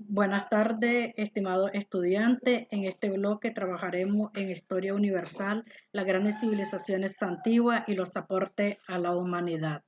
Buenas tardes, estimado estudiante. En este bloque trabajaremos en Historia Universal, las grandes civilizaciones antiguas y los aportes a la humanidad.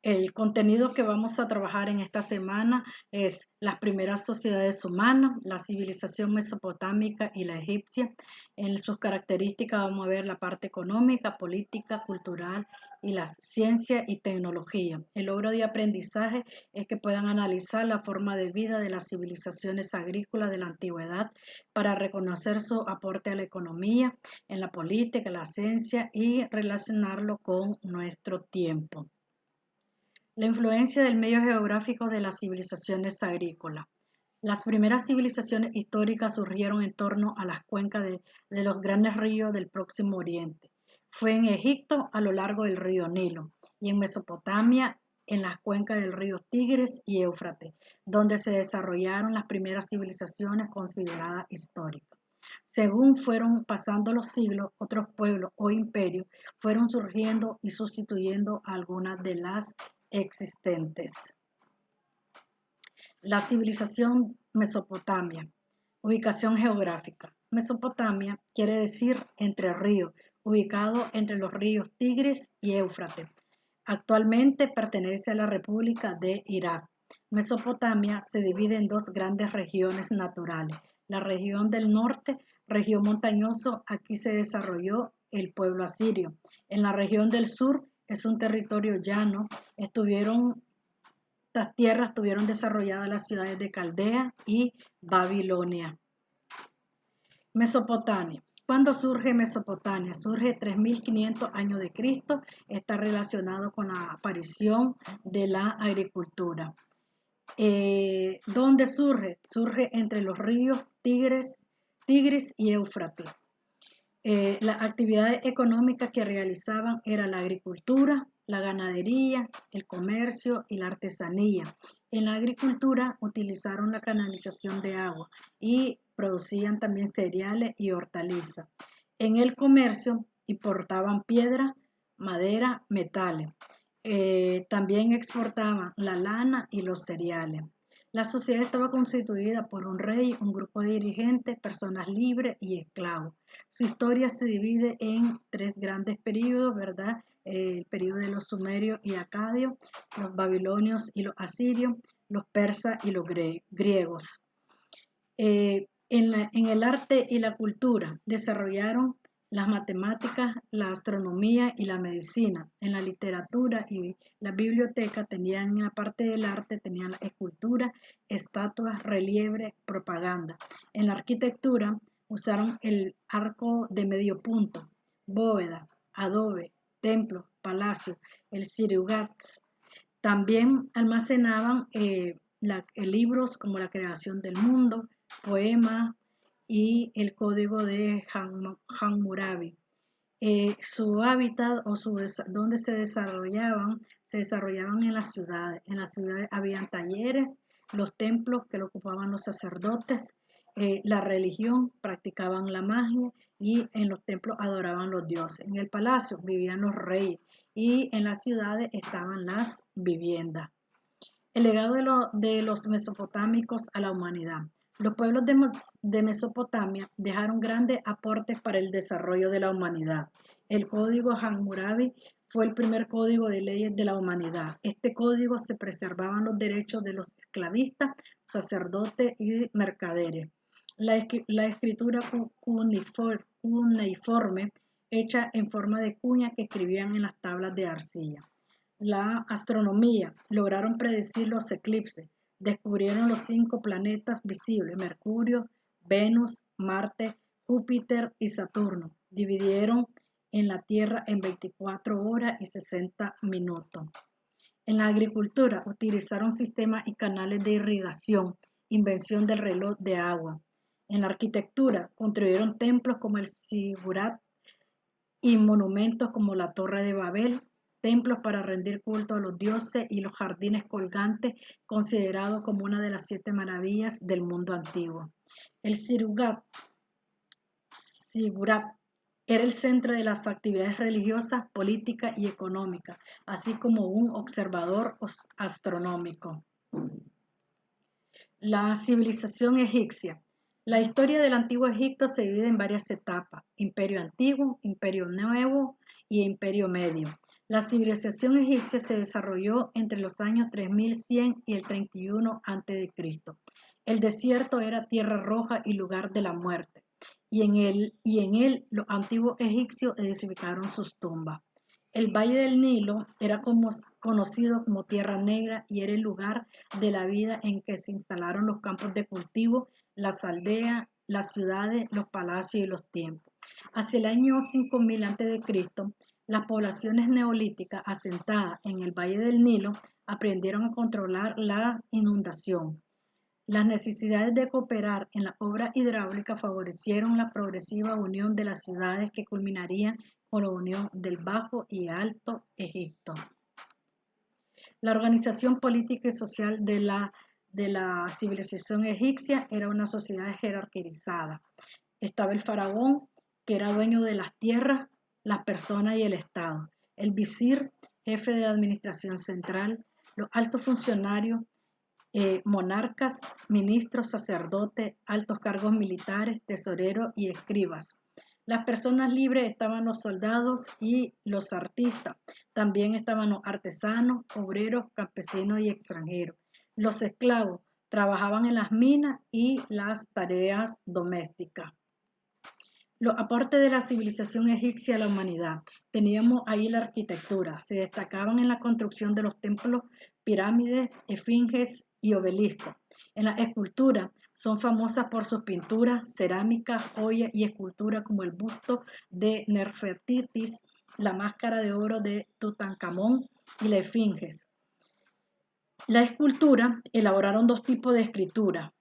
El contenido que vamos a trabajar en esta semana es las primeras sociedades humanas, la civilización mesopotámica y la egipcia. En sus características vamos a ver la parte económica, política, cultural y la ciencia y tecnología. El logro de aprendizaje es que puedan analizar la forma de vida de las civilizaciones agrícolas de la antigüedad para reconocer su aporte a la economía, en la política, la ciencia y relacionarlo con nuestro tiempo. La influencia del medio geográfico de las civilizaciones agrícolas. Las primeras civilizaciones históricas surgieron en torno a las cuencas de los grandes ríos del Próximo Oriente. Fue en Egipto a lo largo del río Nilo y en Mesopotamia en las cuencas del río Tigris y Éufrates, donde se desarrollaron las primeras civilizaciones consideradas históricas. Según fueron pasando los siglos, otros pueblos o imperios fueron surgiendo y sustituyendo a algunas de las existentes. La civilización Mesopotamia. Ubicación geográfica. Mesopotamia quiere decir entre ríos, ubicado entre los ríos Tigris y Éufrates. Actualmente pertenece a la República de Irak. Mesopotamia se divide en dos grandes regiones naturales. La región del norte, región montañosa, aquí se desarrolló el pueblo asirio. En la región del sur es un territorio llano. Estas tierras tuvieron desarrolladas las ciudades de Caldea y Babilonia. Mesopotamia. ¿Cuándo surge Mesopotamia? Surge 3500 años de Cristo. Está relacionado con la aparición de la agricultura. ¿Dónde surge? Surge entre los ríos Tigris y Éufrates. Las actividades económicas que realizaban era la agricultura, la ganadería, el comercio y la artesanía. En la agricultura utilizaron la canalización de agua y producían también cereales y hortalizas. En el comercio importaban piedra, madera, metales. También exportaban la lana y los cereales. La sociedad estaba constituida por un rey, un grupo de dirigentes, personas libres y esclavos. Su historia se divide en tres grandes periodos, ¿verdad? El periodo de los sumerios y acadios, los babilonios y los asirios, los persas y los griegos. En el arte y la cultura desarrollaron las matemáticas, la astronomía y la medicina. En la literatura y la biblioteca tenían en la parte del arte, tenían la escultura, estatuas, relieve, propaganda. En la arquitectura usaron el arco de medio punto, bóveda, adobe, templos, palacios, el zigurats. También almacenaban libros como La creación del mundo, poemas y el código de Hammurabi. Su hábitat o donde se desarrollaban en las ciudades. En las ciudades habían talleres, los templos que lo ocupaban los sacerdotes, la religión, practicaban la magia y en los templos adoraban los dioses. En el palacio vivían los reyes y en las ciudades estaban las viviendas. El legado de los mesopotámicos a la humanidad. Los pueblos de Mesopotamia dejaron grandes aportes para el desarrollo de la humanidad. El código Hammurabi fue el primer código de leyes de la humanidad. Este código se preservaban los derechos de los esclavistas, sacerdotes y mercaderes. La escritura cuneiforme, hecha en forma de cuña que escribían en las tablas de arcilla. La astronomía, lograron predecir los eclipses, descubrieron los 5 planetas visibles, Mercurio, Venus, Marte, Júpiter y Saturno. Dividieron en la Tierra en 24 horas y 60 minutos. En la agricultura utilizaron sistemas y canales de irrigación, invención del reloj de agua. En la arquitectura construyeron templos como el Zigurat y monumentos como la Torre de Babel, templos para rendir culto a los dioses y los jardines colgantes, considerados como una de las 7 maravillas del mundo antiguo. El Zigurat era el centro de las actividades religiosas, políticas y económicas, así como un observador astronómico. La civilización egipcia. La historia del antiguo Egipto se divide en varias etapas: imperio antiguo, imperio nuevo y imperio medio. La civilización egipcia se desarrolló entre los años 3100 y el 31 a.C. El desierto era tierra roja y lugar de la muerte, y en él los antiguos egipcios edificaron sus tumbas. El Valle del Nilo era conocido como Tierra Negra y era el lugar de la vida en que se instalaron los campos de cultivo, las aldeas, las ciudades, los palacios y los templos. Hacia el año 5000 a.C., las poblaciones neolíticas asentadas en el Valle del Nilo aprendieron a controlar la inundación. Las necesidades de cooperar en la obra hidráulica favorecieron la progresiva unión de las ciudades que culminaría con la unión del Bajo y Alto Egipto. La organización política y social de la civilización egipcia era una sociedad jerarquizada. Estaba el faraón, que era dueño de las tierras, las personas y el Estado. El visir, jefe de la administración central, los altos funcionarios, monarcas, ministros, sacerdotes, altos cargos militares, tesoreros y escribas. Las personas libres estaban los soldados y los artistas. También estaban los artesanos, obreros, campesinos y extranjeros. Los esclavos trabajaban en las minas y las tareas domésticas. Los aportes de la civilización egipcia a la humanidad. Teníamos ahí la arquitectura. Se destacaban en la construcción de los templos, pirámides, esfinges y obeliscos. En la escultura son famosas por sus pinturas, cerámica, joyas y escultura como el busto de Nefertitis, la máscara de oro de Tutankamón y la esfinges. La escultura elaboraron dos tipos de escritura: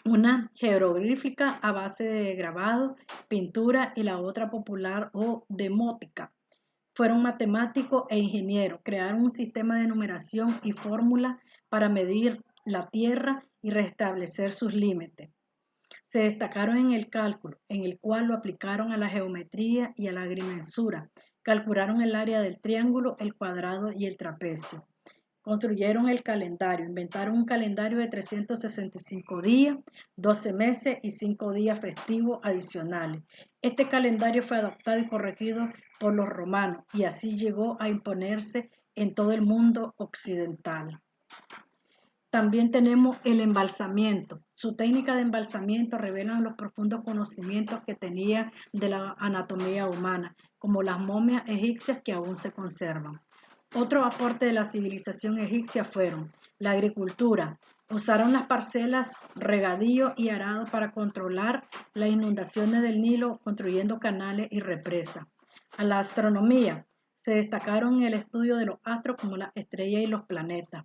una jeroglífica a base de grabado, pintura, y la otra popular o demótica. Fueron matemáticos e ingenieros, crearon un sistema de numeración y fórmulas para medir la Tierra y restablecer sus límites. Se destacaron en el cálculo, en el cual lo aplicaron a la geometría y a la agrimensura. Calcularon el área del triángulo, el cuadrado y el trapecio. Construyeron el calendario, inventaron un calendario de 365 días, 12 meses y 5 días festivos adicionales. Este calendario fue adoptado y corregido por los romanos y así llegó a imponerse en todo el mundo occidental. También tenemos el embalsamiento. Su técnica de embalsamiento revela los profundos conocimientos que tenía de la anatomía humana, como las momias egipcias que aún se conservan. Otro aporte de la civilización egipcia fueron la agricultura. Usaron las parcelas, regadío y arado para controlar las inundaciones del Nilo, construyendo canales y represas. A la astronomía. Se destacaron en el estudio de los astros como las estrellas y los planetas.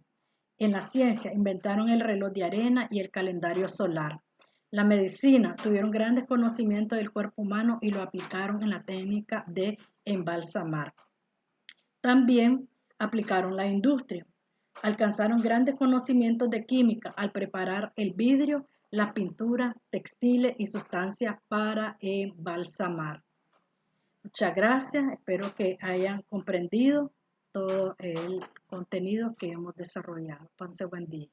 En la ciencia inventaron el reloj de arena y el calendario solar. La medicina, tuvieron grandes conocimientos del cuerpo humano y lo aplicaron en la técnica de embalsamar. También aplicaron la industria. Alcanzaron grandes conocimientos de química al preparar el vidrio, las pinturas, textiles y sustancias para embalsamar. Muchas gracias, espero que hayan comprendido todo el contenido que hemos desarrollado. Pase buen día.